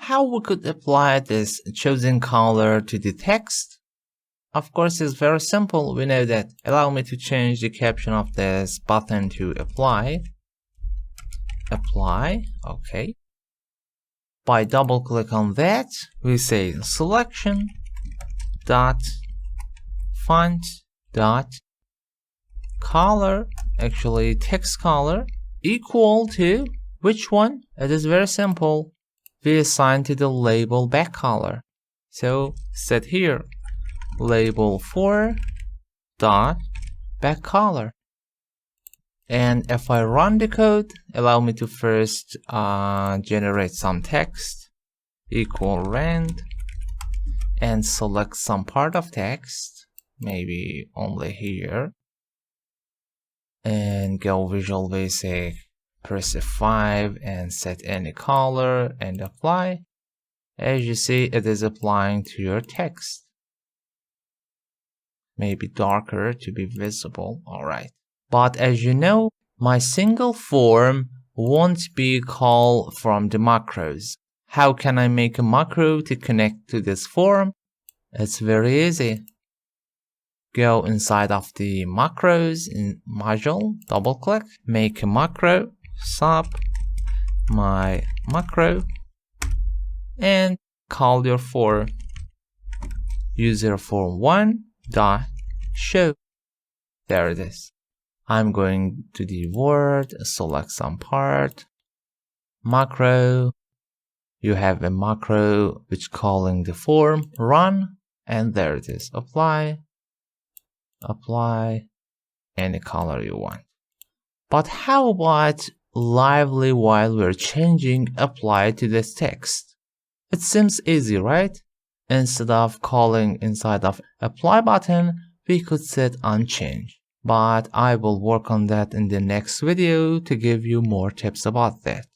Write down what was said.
how we could apply this chosen color to the text? Of course, it's very simple. We know that. Allow me to change the caption of this button to apply. Apply, okay. By double click on that, we say selection dot font dot color, actually text color, equal to which one? It is very simple. We assign to the label back color. So set here label 4 dot back color. And if I run the code, allow me to first generate some text, equal rand, and select some part of text, maybe only here, and go Visual Basic, press F5 and set any color and apply. As you see, it is applying to your text. Maybe darker to be visible. Alright. But as you know, my single form won't be called from the macros. How can I make a macro to connect to this form? It's very easy. Go inside of the macros in module, double click, make a macro, sub my macro, and call your form user form 1 dot show. There it is. I'm going to the word, select some part, macro. You have a macro which calling the form, run, and there it is. Apply, any color you want. But how about lively while we're changing apply to this text? It seems easy, right? Instead of calling inside of apply button, we could set unchanged. But I will work on that in the next video to give you more tips about that.